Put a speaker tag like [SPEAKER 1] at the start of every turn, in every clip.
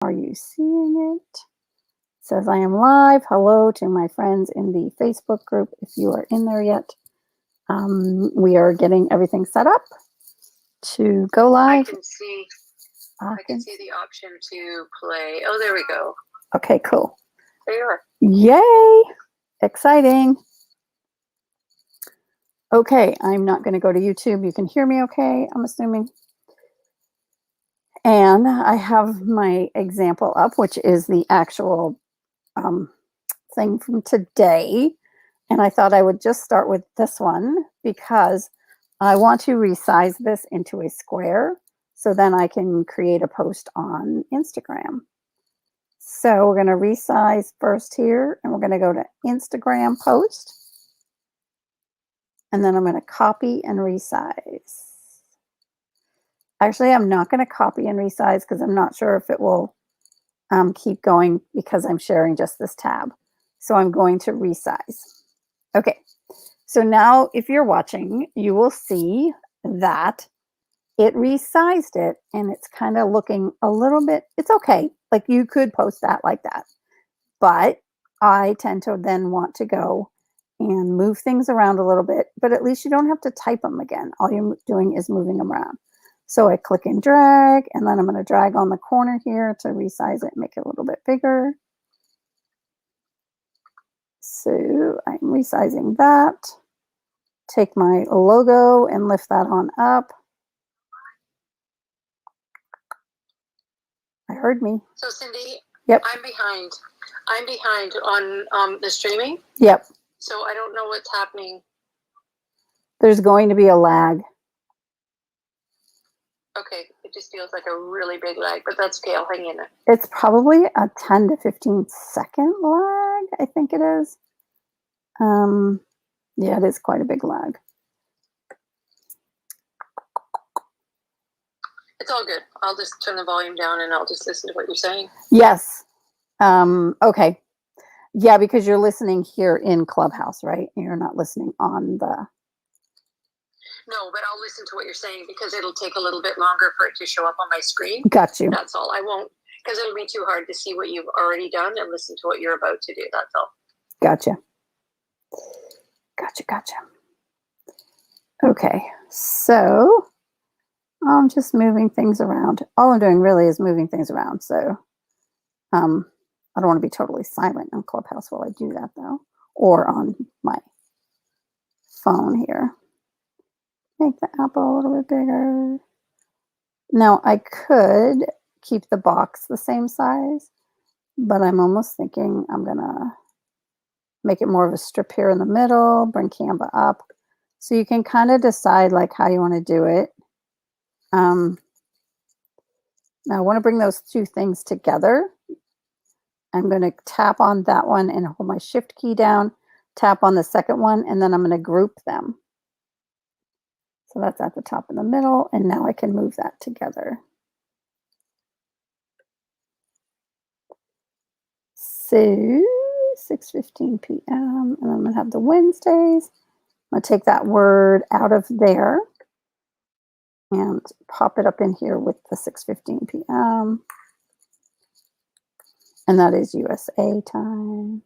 [SPEAKER 1] Are you seeing it? It says I am live. Hello to my friends in the Facebook group if you are in there yet. We are getting everything set up to go live.
[SPEAKER 2] I can see the option to play. Oh, there we go.
[SPEAKER 1] Okay, cool.
[SPEAKER 2] There you are.
[SPEAKER 1] Yay! Exciting. Okay, I'm not going to go to YouTube. You can hear me okay, I'm assuming. And I have my example up, which is the actual thing from today. And I thought I would just start with this one because I want to resize this into a square so then I can create a post on Instagram. So we're going to resize first here, and we're going to go to Instagram post. And then I'm going to copy and resize. Actually, I'm not going to copy and resize because I'm not sure if it will keep going because I'm sharing just this tab. So I'm going to resize. Okay, so now if you're watching, you will see that it resized it and it's kind of looking a little bit, it's okay. Like you could post that like that. But I tend to then want to go and move things around a little bit, but at least you don't have to type them again. All you're doing is moving them around. So I click and drag, and then I'm going to drag on the corner here to resize it and make it a little bit bigger. So I'm resizing that. Take my logo and lift that on up. I heard me.
[SPEAKER 2] So Cindy,
[SPEAKER 1] yep.
[SPEAKER 2] I'm behind on the streaming.
[SPEAKER 1] Yep.
[SPEAKER 2] So I don't know what's happening.
[SPEAKER 1] There's going to be a lag.
[SPEAKER 2] Okay, it just feels like a really big lag, but that's okay. I'll hang in there.
[SPEAKER 1] It's probably a 10 to 15 second lag, I think it is. Yeah, it is quite a big lag.
[SPEAKER 2] It's all good. I'll just turn the volume down and I'll just listen to what you're saying.
[SPEAKER 1] Yes. Okay. Yeah, because you're listening here in Clubhouse, right? You're not listening on the...
[SPEAKER 2] No, but I'll listen to what you're saying because it'll take a little bit longer for it to show up on my screen.
[SPEAKER 1] Got you.
[SPEAKER 2] That's all. I won't, because it'll be too hard to see what you've already done and listen to what you're about to do. That's all.
[SPEAKER 1] Gotcha. Gotcha. Okay, so I'm just moving things around. All I'm doing really is moving things around. So I don't want to be totally silent on Clubhouse while I do that, though, or on my phone here. Make the apple a little bit bigger. Now I could keep the box the same size, but I'm almost thinking I'm gonna make it more of a strip here in the middle, bring Canva up. So you can kind of decide like how you want to do it. Now I want to bring those two things together. I'm going to tap on that one and hold my shift key down, tap on the second one, and then I'm going to group them. So that's at the top in the middle, and now I can move that together. So 6:15 p.m. and I'm going to have the Wednesdays. I'm going to take that word out of there and pop it up in here with the 6:15 p.m. And that is USA time.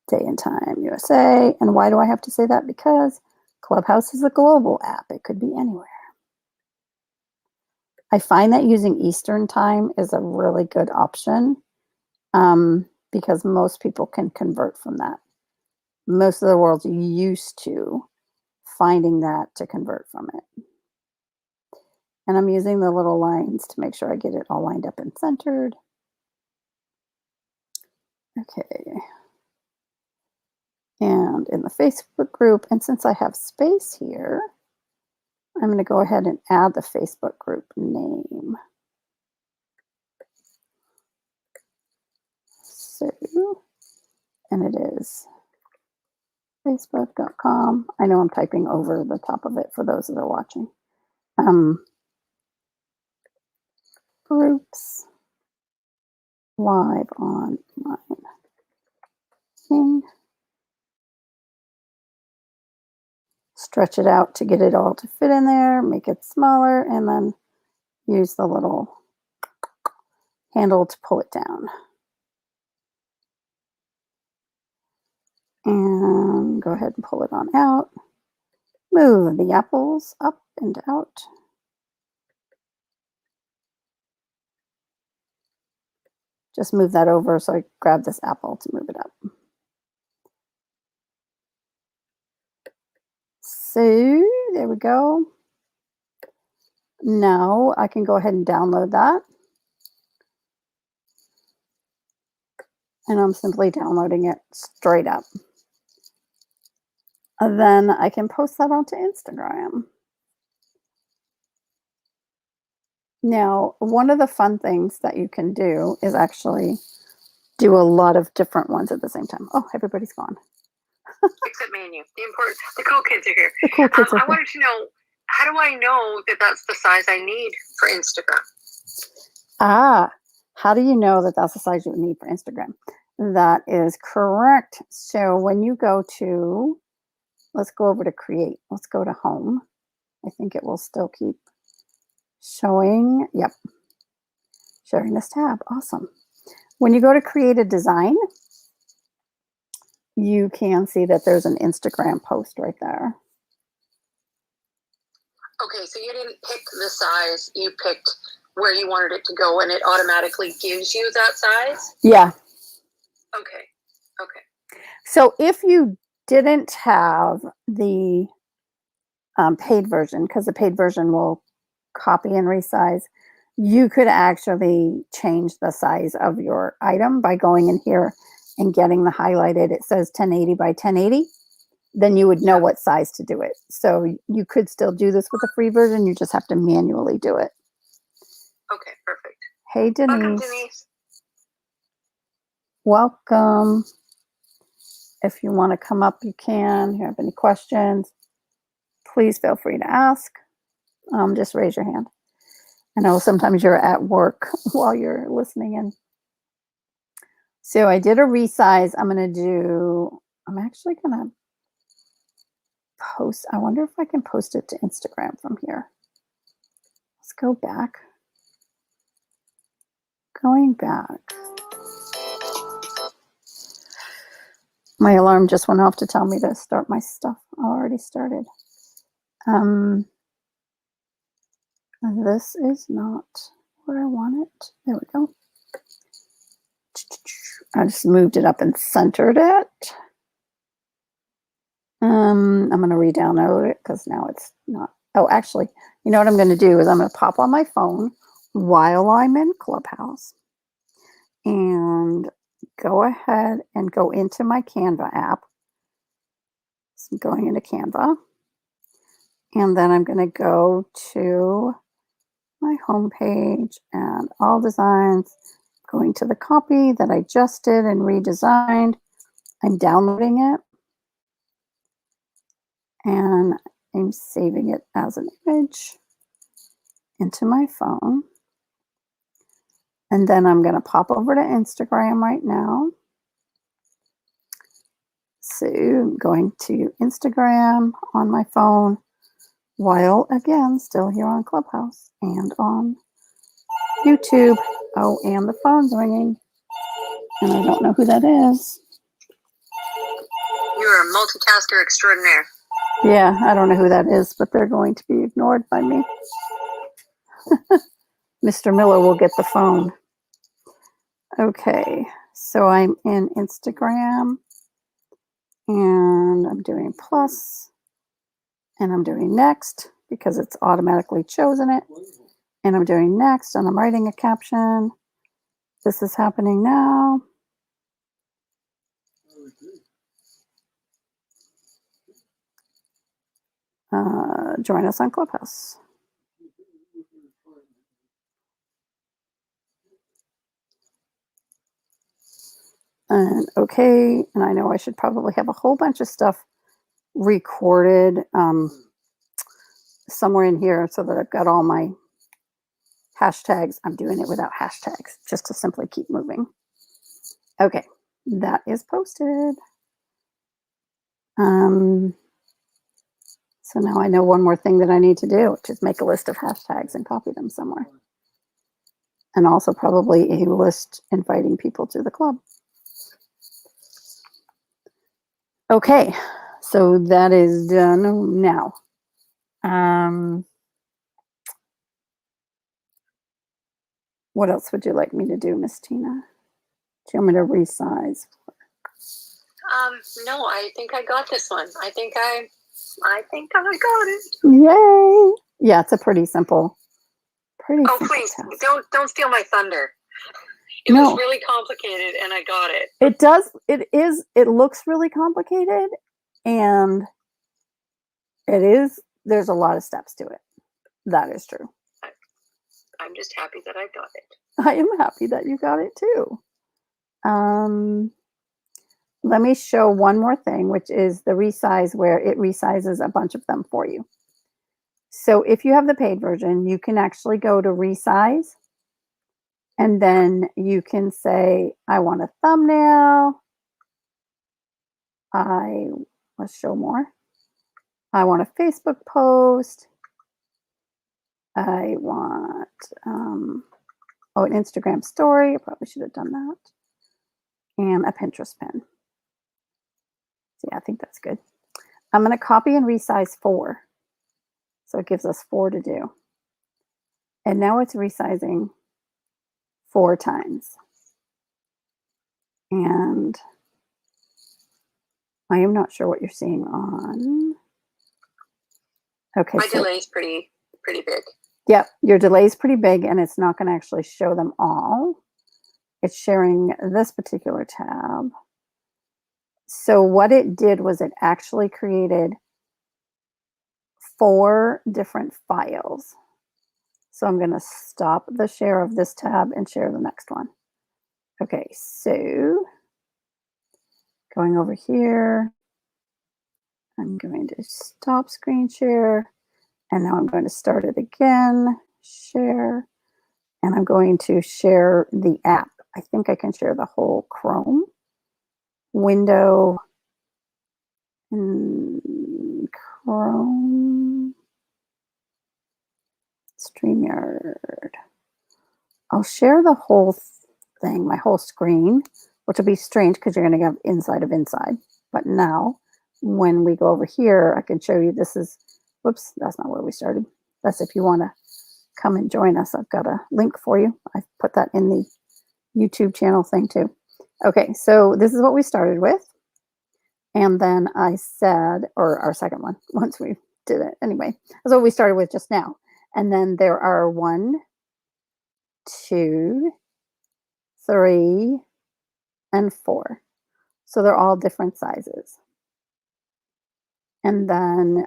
[SPEAKER 1] Day and time, USA. And why do I have to say that? Because Clubhouse is a global app. It could be anywhere. I find that using Eastern time is a really good option because most people can convert from that. Most of the world's used to finding that to convert from it. And I'm using the little lines to make sure I get it all lined up and centered. Okay. And in the Facebook group, and since I have space here, I'm going to go ahead and add the Facebook group name. So, and it is facebook.com. I know I'm typing over the top of it for those that are watching. Groups live online thing. Stretch it out to get it all to fit in there, make it smaller, and then use the little handle to pull it down. And go ahead and pull it on out. Move the apples up and out. Just move that over so I grab this apple to move it up. So there we go. Now I can go ahead and download that. And I'm simply downloading it straight up. And then I can post that onto Instagram. Now, one of the fun things that you can do is actually do a lot of different ones at the same time. Oh, everybody's gone.
[SPEAKER 2] Except me and you. The cool kids are here.
[SPEAKER 1] The cool kids are
[SPEAKER 2] I
[SPEAKER 1] here.
[SPEAKER 2] wanted to know, how do I know that that's the size I need for Instagram?
[SPEAKER 1] How do you know that that's the size you would need for Instagram? That is correct. So when you go to, let's go over to create. Let's go to home. I think it will still keep showing. Yep. Sharing this tab. Awesome. When you go to create a design, you can see that there's an Instagram post right there.
[SPEAKER 2] Okay, so you didn't pick the size, you picked where you wanted it to go and it automatically gives you that size?
[SPEAKER 1] Yeah.
[SPEAKER 2] Okay.
[SPEAKER 1] So if you didn't have the paid version, because the paid version will copy and resize, you could actually change the size of your item by going in here and getting the highlighted. It says 1080 by 1080. Then you would know what size to do it. So you could still do this with the free version. You just have to manually do it.
[SPEAKER 2] Okay, perfect.
[SPEAKER 1] Hey, Denise.
[SPEAKER 2] Welcome, Denise.
[SPEAKER 1] Welcome. If you want to come up, you can. If you have any questions, please feel free to ask. Just raise your hand. I know sometimes you're at work while you're listening in. So I did a resize. I'm actually going to post. I wonder if I can post it to Instagram from here. Let's go back. Going back. My alarm just went off to tell me to start my stuff. I already started. This is not where I want it. There we go. I just moved it up and centered it. I'm going to re-download it because now it's not. Oh, actually, you know what I'm going to do is I'm going to pop on my phone while I'm in Clubhouse and go ahead and go into my Canva app. So I'm going into Canva. And then I'm going to go to my home page and all designs, going to the copy that I just did and redesigned. I'm downloading it and I'm saving it as an image into my phone. And then I'm going to pop over to Instagram right now. So I'm going to Instagram on my phone while again still here on Clubhouse and on YouTube. Oh, and the phone's ringing. And I don't know who that is.
[SPEAKER 2] You're a multitasker extraordinaire.
[SPEAKER 1] Yeah, I don't know who that is, but they're going to be ignored by me. Mr. Miller will get the phone. Okay, so I'm in Instagram and I'm doing plus and I'm doing next because it's automatically chosen it. And I'm doing next and I'm writing a caption. This is happening now. Join us on Clubhouse. And okay, and I know I should probably have a whole bunch of stuff recorded somewhere in here so that I've got all my hashtags. I'm doing it without hashtags just to simply keep moving. Okay, that is posted. So now I know one more thing that I need to do, which is make a list of hashtags and copy them somewhere. and also probably a list inviting people to the club. Okay, so that is done now. What else would you like me to do, Miss Tina? Do you want me to resize?
[SPEAKER 2] No, I think I got this one. I think I got it.
[SPEAKER 1] Yay! Yeah, it's a pretty simple.
[SPEAKER 2] Oh, please
[SPEAKER 1] task.
[SPEAKER 2] don't steal my thunder. It
[SPEAKER 1] No.
[SPEAKER 2] was really complicated, and I got it.
[SPEAKER 1] It does. It is. It looks really complicated, and it is. There's a lot of steps to it. That is true.
[SPEAKER 2] I'm just happy that I got it.
[SPEAKER 1] I am happy that you got it too. Let me show one more thing, which is the resize, where it resizes a bunch of them for you. So if you have the paid version, you can actually go to resize, and then you can say, I want a thumbnail. Let's show more. I want a Facebook post. I want an Instagram story. I probably should have done that. And a Pinterest pin. So yeah, I think that's good. I'm going to copy and resize 4. So it gives us 4 to do. And now it's resizing 4 times. And I am not sure what you're seeing on. Okay.
[SPEAKER 2] My delay is pretty big.
[SPEAKER 1] Yep, your delay is pretty big, and it's not going to actually show them all. It's sharing this particular tab. So what it did was it actually created 4 different files. So I'm going to stop the share of this tab and share the next one. Okay, so going over here, I'm going to stop screen share, and now I'm going to start it again, share, and I'm going to share the app. I think I can share the whole Chrome window in Chrome, StreamYard. I'll share the whole thing, my whole screen, which will be strange because you're going to have inside of inside. But now, when we go over here, I can show you this is, whoops, that's not where we started. That's if you want to come and join us. I've got a link for you. I've put that in the YouTube channel thing too. Okay, so this is what we started with. And then I said, or our second one, once we did it. Anyway, that's what we started with just now. And then there are 1, 2, 3, and 4. So they're all different sizes. And then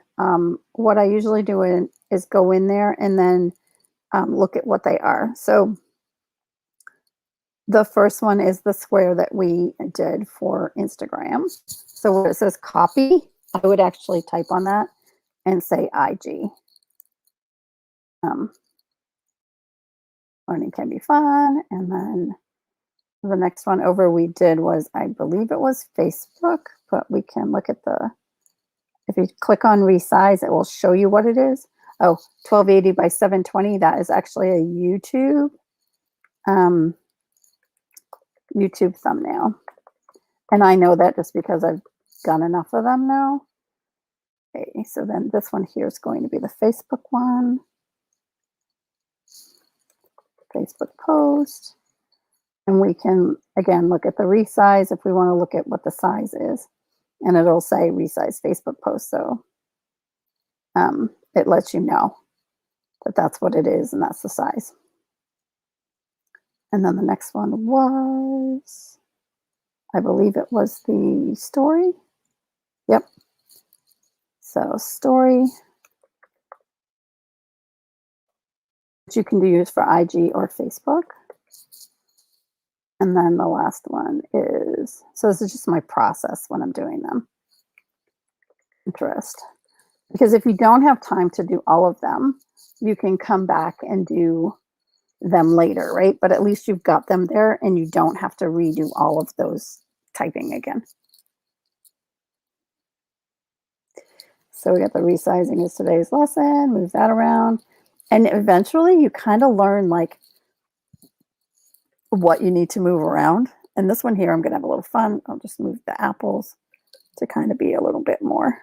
[SPEAKER 1] what I usually do is go in there and then look at what they are. So the first one is the square that we did for Instagram. So where it says copy, I would actually type on that and say IG. Learning can be fun. And then the next one over we did was, I believe it was Facebook, but we can look at if you click on resize, it will show you what it is. Oh, 1280 by 720, that is actually a YouTube thumbnail. And I know that just because I've done enough of them now. Okay, so then this one here is going to be the Facebook one. Facebook post. And we can, again, look at the resize if we want to look at what the size is. And it'll say resize Facebook post. So it lets you know that that's what it is and that's the size. And then the next one was, I believe it was the story. Yep. So story, which you can use for IG or Facebook. And then the last one is, so this is just my process when I'm doing them. Pinterest. Because if you don't have time to do all of them, you can come back and do them later, right? But at least you've got them there and you don't have to redo all of those typing again. So we got the resizing is today's lesson, move that around. And eventually you kind of learn like what you need to move around. And this one here, I'm going to have a little fun. I'll just move the apples to kind of be a little bit more,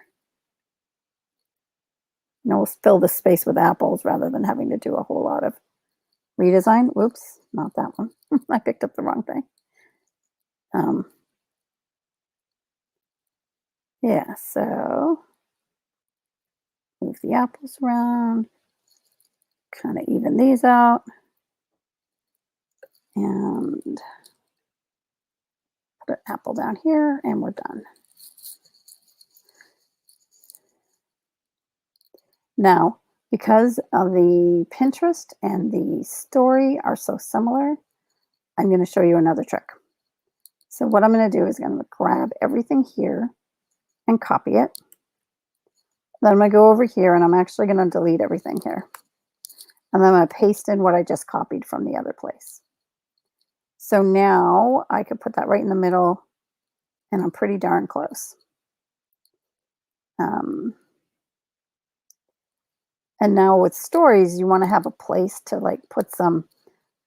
[SPEAKER 1] we'll fill the space with apples rather than having to do a whole lot of redesign. Whoops, not that one. I picked up the wrong thing. Yeah, so move the apples around, kind of even these out, and put an apple down here, and we're done. Now, because of the Pinterest and the story are so similar, I'm going to show you another trick. So what I'm going to do is I'm going to grab everything here and copy it. Then I'm going to go over here and I'm actually going to delete everything here. And then I'm going to paste in what I just copied from the other place. So now I could put that right in the middle and I'm pretty darn close. And now with stories, you want to have a place to like put some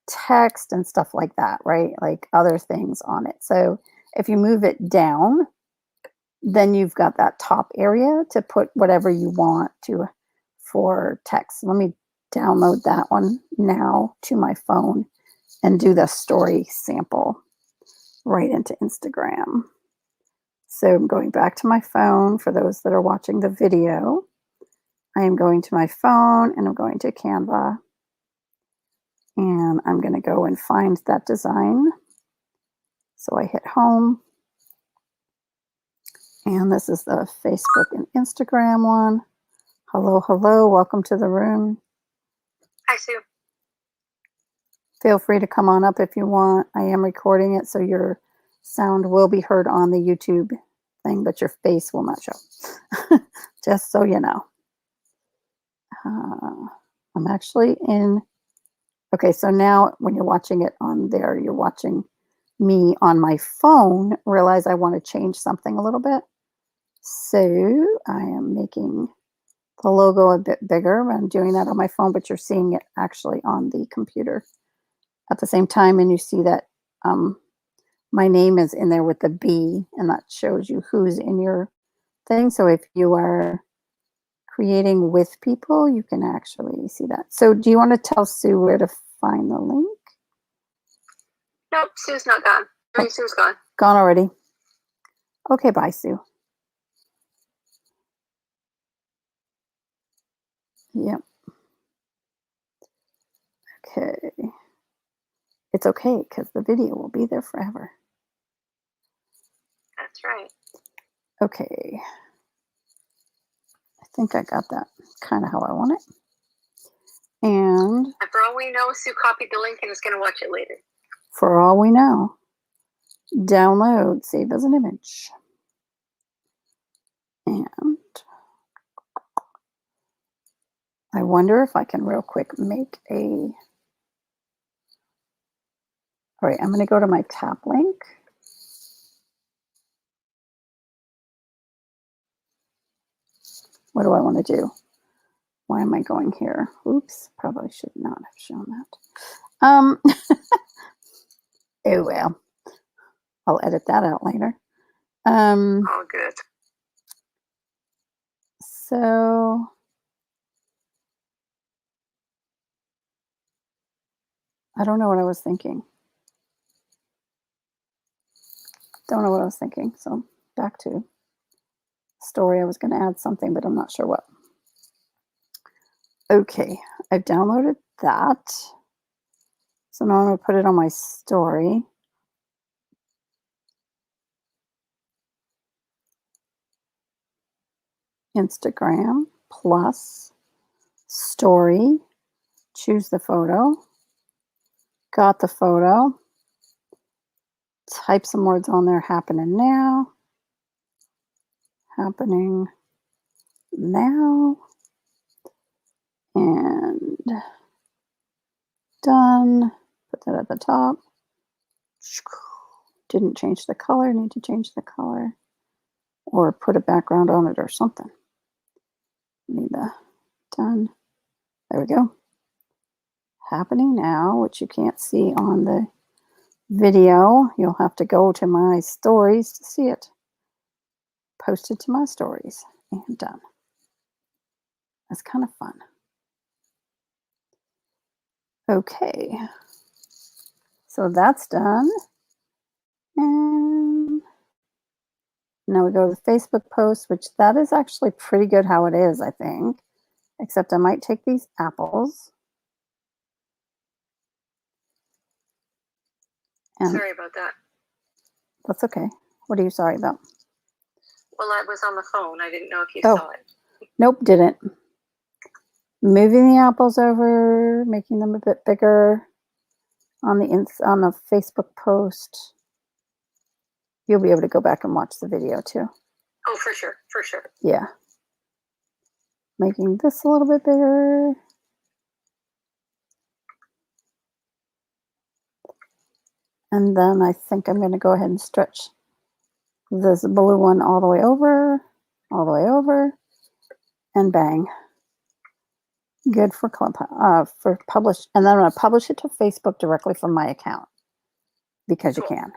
[SPEAKER 1] text and stuff like that, right? Like other things on it. So if you move it down, then you've got that top area to put whatever you want to for text. Let me download that one now to my phone and do the story sample right into Instagram. So I'm going back to my phone for those that are watching the video. I am going to my phone and I'm going to Canva. And I'm going to go and find that design. So I hit home. And this is the Facebook and Instagram one. Hello, hello. Welcome to the room.
[SPEAKER 2] Hi, Sue.
[SPEAKER 1] Feel free to come on up if you want. I am recording it, so your sound will be heard on the YouTube thing, but your face will not show. Just so you know. I'm actually in. Okay, so now when you're watching it on there, you're watching me on my phone. Realize I want to change something a little bit. So I am making the logo a bit bigger. I'm doing that on my phone, but you're seeing it actually on the computer at the same time. And you see that my name is in there with the B, and that shows you who's in your thing. So if you are creating with people, you can actually see that. So do you want to tell Sue where to find the link?
[SPEAKER 2] Nope, Sue's not gone. I mean, Sue's gone.
[SPEAKER 1] Gone already. Okay, bye, Sue. Yep. Okay. It's okay because the video will be there forever.
[SPEAKER 2] That's right.
[SPEAKER 1] Okay. I think I got that kind of how I want it. And
[SPEAKER 2] for all we know, Sue copied the link and is going to watch it later.
[SPEAKER 1] For all we know, download, save as an image. And I wonder if I can real quick make a, all right, I'm going to go to my tap link. What do I want to do? Why am I going here? Oops, probably should not have shown that. Oh well, I'll edit that out later.
[SPEAKER 2] Oh, good.
[SPEAKER 1] So I don't know what I was thinking. Don't know what I was thinking. So back to story. I was going to add something, but I'm not sure what. Okay, I've downloaded that. So now I'm going to put it on my story. Instagram plus story. Choose the photo. Got the photo. Type some words on there. Happening now. Happening now. And done. Put that at the top. Didn't change the color. Need to change the color. Or put a background on it or something. Need the done. There we go. Happening now, which you can't see on the video, you'll have to go to my stories to see it. Posted to my stories and done. That's kind of fun. Okay. So that's done. And now we go to the Facebook post, which that is actually pretty good how it is, I think. Except I might take these apples. And
[SPEAKER 2] sorry about that.
[SPEAKER 1] That's okay. What are you sorry about?
[SPEAKER 2] Well, I was on the phone. I didn't know if you saw it.
[SPEAKER 1] Nope, didn't. Moving the apples over, making them a bit bigger on the Facebook post. You'll be able to go back and watch the video too.
[SPEAKER 2] Oh, for sure, for sure.
[SPEAKER 1] Yeah. Making this a little bit bigger. And then I think I'm going to go ahead and stretch this blue one all the way over, and bang. Good for for publish. And then I'm going to publish it to Facebook directly from my account because
[SPEAKER 2] Cool.
[SPEAKER 1] you can.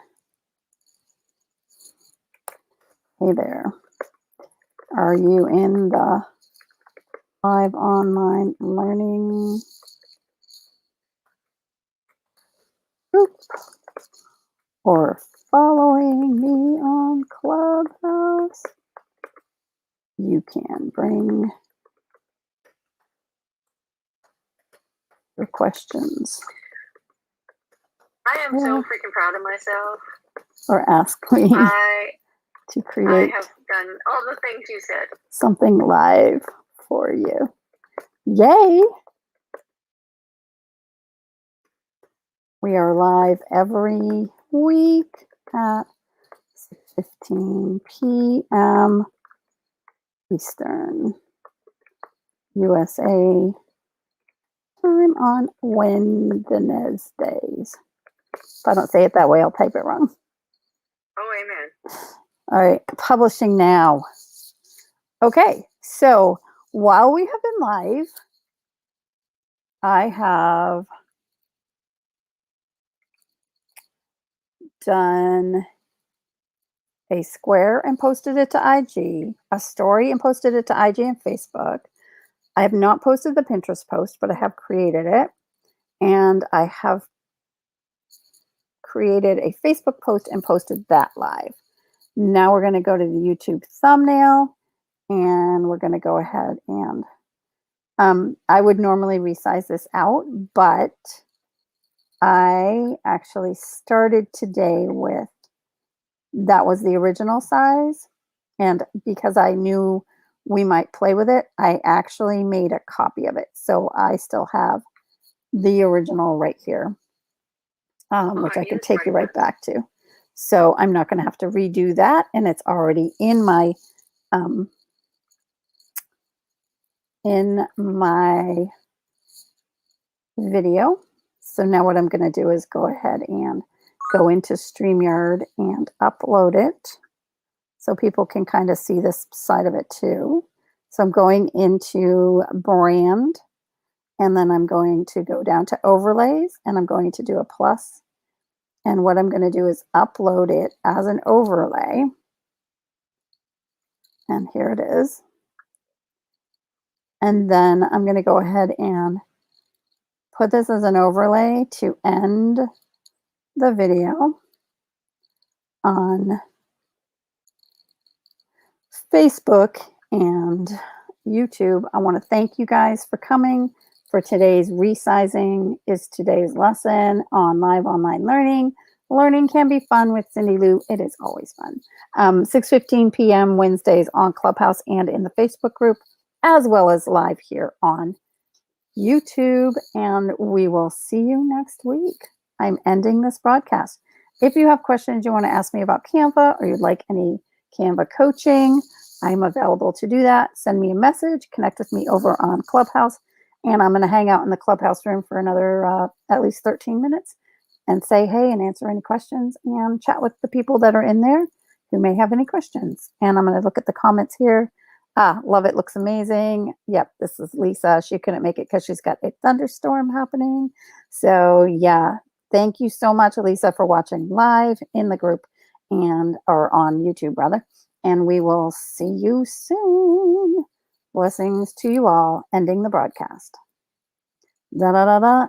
[SPEAKER 1] Hey there. Are you in the live online learning group or following me on Clubhouse? You can bring your questions.
[SPEAKER 2] I am so freaking proud of myself.
[SPEAKER 1] Or ask me to create.
[SPEAKER 2] I have done all the things you said.
[SPEAKER 1] Something live for you. Yay! We are live every week at 6:15 p.m. Eastern USA time on Wednesdays. If I don't say it that way, I'll type it wrong.
[SPEAKER 2] Oh, amen.
[SPEAKER 1] All right, publishing now. Okay, so while we have been live, I have done a square and posted it to IG, a story and posted it to IG and Facebook. I have not posted the Pinterest post, but I have created it. And I have created a Facebook post and posted that live. Now we're going to go to the YouTube thumbnail and we're going to go ahead and I would normally resize this out, but I actually started today with that was the original size. And because I knew we might play with it, I actually made a copy of it. So I still have the original right here, which I can take you right back to. So I'm not going to have to redo that. And it's already in my video. So now what I'm going to do is go ahead and go into StreamYard and upload it so people can kind of see this side of it too. So I'm going into brand and then I'm going to go down to overlays and I'm going to do a plus. And what I'm going to do is upload it as an overlay. And here it is. And then I'm going to go ahead and put this as an overlay to end the video on Facebook and YouTube. I want to thank you guys for coming for today's Resizing is today's lesson on live online learning. Learning can be fun with Cindy Lou. It is always fun. 6:15 p.m. Wednesdays on Clubhouse and in the Facebook group, as well as live here on YouTube. And we will see you next week. I'm ending this broadcast. If you have questions you want to ask me about Canva or you'd like any Canva coaching, I'm available to do that. Send me a message, connect with me over on Clubhouse, and I'm going to hang out in the Clubhouse room for another at least 13 minutes and say hey and answer any questions and chat with the people that are in there who may have any questions. And I'm going to look at the comments here. Love it. Looks amazing. Yep, this is Lisa. She couldn't make it because she's got a thunderstorm happening. So yeah, Thank you so much, Elisa, for watching live in the group or on YouTube, rather. And we will see you soon. Blessings to you all. Ending the broadcast. Da da da da.